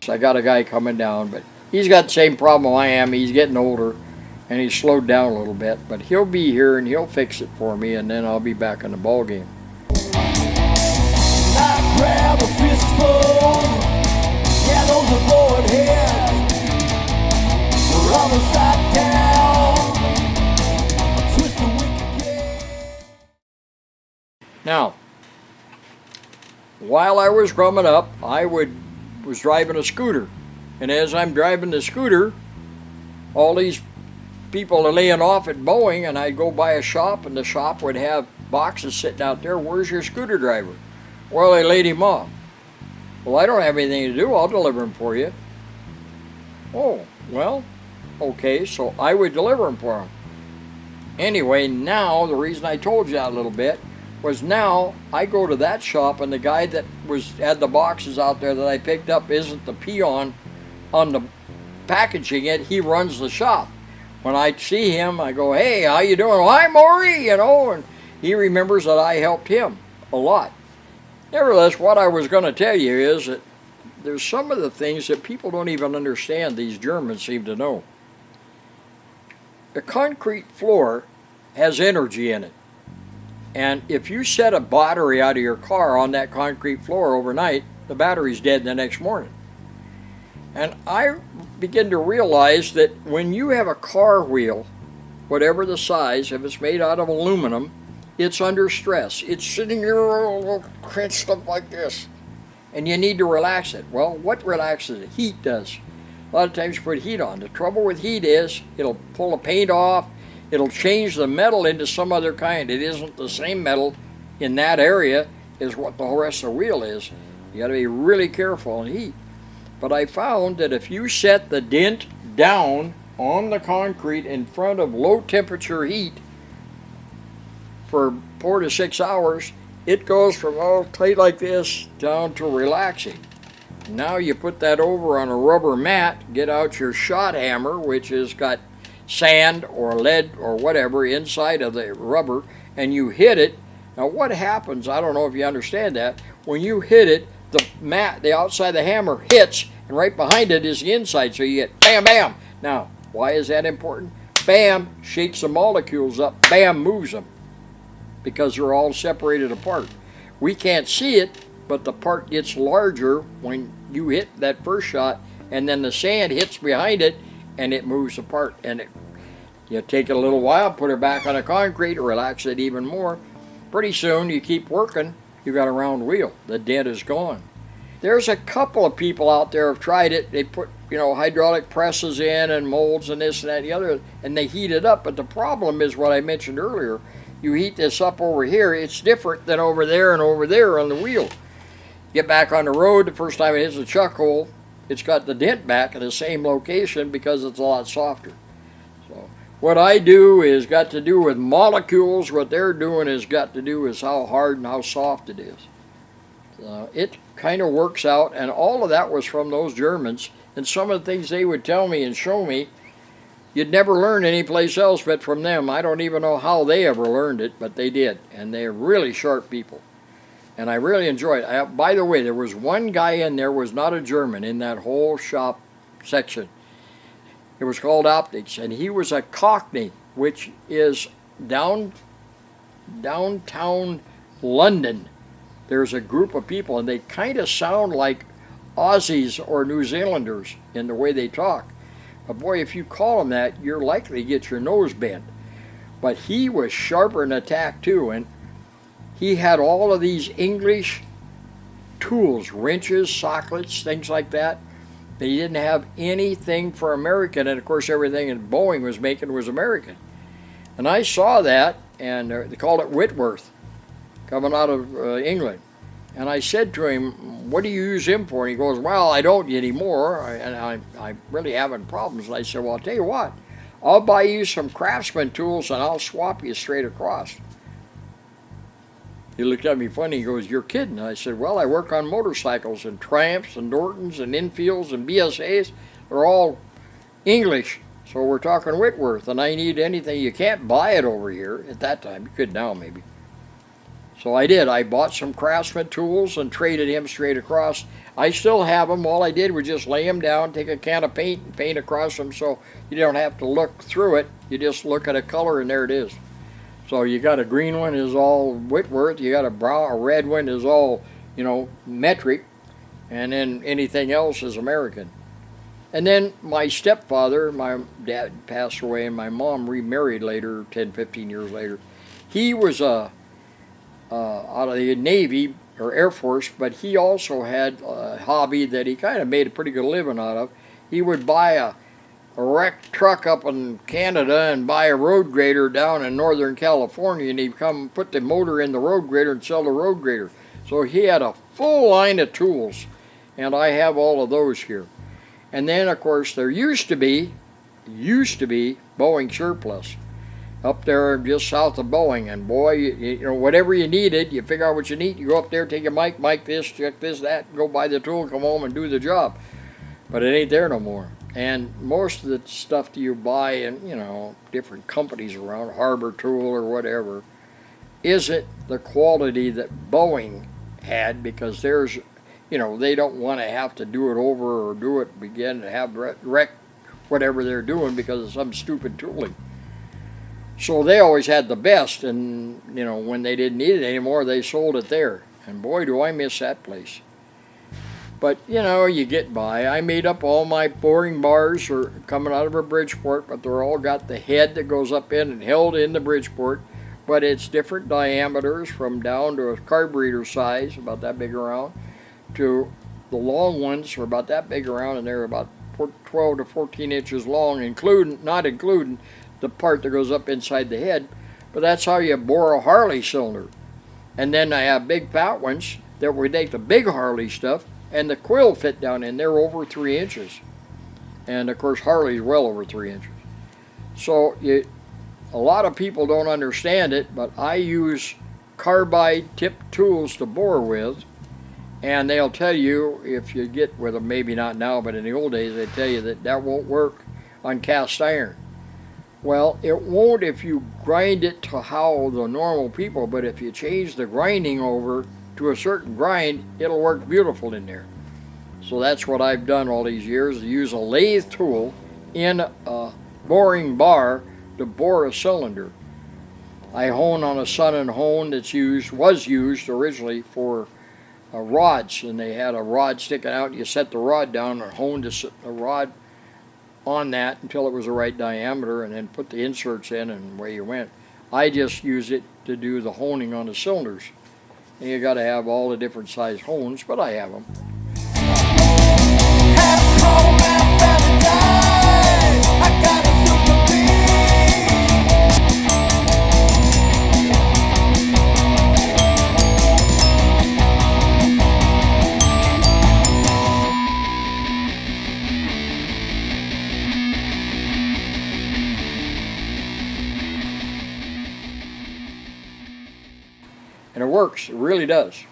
I got a guy coming down, but he's got the same problem I am. He's getting older, and he's slowed down a little bit. But he'll be here, and he'll fix it for me, and then I'll be back in the ball game. I grab a fistful, yeah, those are board heads. They're all upside down, twist the wicked game. Now, while I was growing up, I was driving a scooter, and as I'm driving the scooter, all these people are laying off at Boeing, and I'd go by a shop, and the shop would have boxes sitting out there. Where's your scooter driver? Well, they laid him off. Well, I don't have anything to do. I'll deliver him for you. Oh, well, okay, so I would deliver him for him. Anyway, now, the reason I told you that a little bit was now I go to that shop, and the guy that had the boxes out there that I picked up isn't the peon on the packaging it. He runs the shop. When I see him, I go, hey, how you doing? Well, hi, Morrie, and he remembers that I helped him a lot. Nevertheless, what I was going to tell you is that there's some of the things that people don't even understand these Germans seem to know. A concrete floor has energy in it. And if you set a battery out of your car on that concrete floor overnight, the battery's dead the next morning. And I begin to realize that when you have a car wheel, whatever the size, if it's made out of aluminum, it's under stress. It's sitting there all crunched up like this. And you need to relax it. Well, what relaxes it? Heat does. A lot of times you put heat on. The trouble with heat is it'll pull the paint off. It'll change the metal into some other kind. It isn't the same metal in that area as what the rest of the wheel is. You got to be really careful on heat. But I found that if you set the dent down on the concrete in front of low temperature heat for 4 to 6 hours, it goes from all tight like this down to relaxing. Now you put that over on a rubber mat, get out your shot hammer, which has got sand or lead or whatever inside of the rubber, and you hit it. Now what happens, I don't know if you understand that, when you hit it, the mat, the outside of the hammer hits, and right behind it is the inside, so you get bam, bam. Now, why is that important? Bam shakes the molecules up, bam moves them, because they're all separated apart. We can't see it, but the part gets larger when you hit that first shot, and then the sand hits behind it, and it moves apart. And you take it a little while, put it back on the concrete, relax it even more. Pretty soon, you keep working, you got a round wheel. The dent is gone. There's a couple of people out there have tried it. They put, hydraulic presses in and molds and this and that and the other, and they heat it up. But the problem is what I mentioned earlier. You heat this up over here, it's different than over there and over there on the wheel. Get back on the road, the first time it hits the chuck hole, it's got the dent back in the same location because it's a lot softer. So what I do is got to do with molecules. What they're doing is got to do with how hard and how soft it is. So it kind of works out, and all of that was from those Germans. And some of the things they would tell me and show me, you'd never learn anyplace else but from them. I don't even know how they ever learned it, but they did. And they're really sharp people. And I really enjoyed it. By the way, there was one guy in there was not a German in that whole shop section. It was called Optics, and he was a Cockney, which is downtown London. There's a group of people, and they kind of sound like Aussies or New Zealanders in the way they talk. But boy, if you call them that, you're likely to get your nose bent. But he was sharper in attack too, and he had all of these English tools, wrenches, sockets, things like that. But he didn't have anything for American, and of course everything that Boeing was making was American. And I saw that, and they called it Whitworth, coming out of England. And I said to him, what do you use him for? And he goes, well, I don't anymore, and I'm really having problems. And I said, well, I'll tell you what, I'll buy you some Craftsman tools, and I'll swap you straight across. He looked at me funny. He goes, you're kidding. I said, well, I work on motorcycles and Triumphs and Nortons and Enfields and BSAs. They're all English. So we're talking Whitworth, and I need anything. You can't buy it over here at that time. You could now maybe. So I did. I bought some Craftsman tools and traded him straight across. I still have them. All I did was just lay them down, take a can of paint, and paint across them so you don't have to look through it. You just look at a color and there it is. So you got a green one is all Whitworth. You got a brown, a red one is all, metric, and then anything else is American. And then my stepfather, my dad passed away, and my mom remarried later, 10, 15 years later. He was out of the Navy or Air Force, but he also had a hobby that he kind of made a pretty good living out of. He would buy a wrecked truck up in Canada and buy a road grader down in Northern California, and he'd come put the motor in the road grader and sell the road grader. So he had a full line of tools, and I have all of those here. And then, of course, there used to be Boeing surplus up there just south of Boeing, and boy, whatever you needed, you figure out what you need, you go up there, take a mic this, check this, that, go buy the tool, come home and do the job. But it ain't there no more. And most of the stuff that you buy in, different companies around, Harbor Tool or whatever, isn't the quality that Boeing had, because there's, they don't want to have to do it over or do it again and have wreck whatever they're doing because of some stupid tooling. So they always had the best, and, when they didn't need it anymore, they sold it there. And boy, do I miss that place. But, you get by. I made up all my boring bars are coming out of a Bridgeport, but they're all got the head that goes up in and held in the Bridgeport. But it's different diameters from down to a carburetor size, about that big around, to the long ones are about that big around, and they're about 12 to 14 inches long, not including the part that goes up inside the head. But that's how you bore a Harley cylinder. And then I have big fat ones that would take the big Harley stuff, and the quill fit down in there over 3 inches. And of course Harley's well over 3 inches. So a lot of people don't understand it, but I use carbide tipped tools to bore with, and they'll tell you, if you get with them, maybe not now, but in the old days, they tell you that won't work on cast iron. Well, it won't if you grind it to how the normal people, but if you change the grinding over to a certain grind, it'll work beautiful in there. So that's what I've done all these years, use a lathe tool in a boring bar to bore a cylinder. I hone on a Sun and Hone was used originally for rods, and they had a rod sticking out. You set the rod down and honed the rod on that until it was the right diameter, and then put the inserts in, and away you went. I just use it to do the honing on the cylinders. And you got to have all the different size hones, but I have them. And it works, it really does.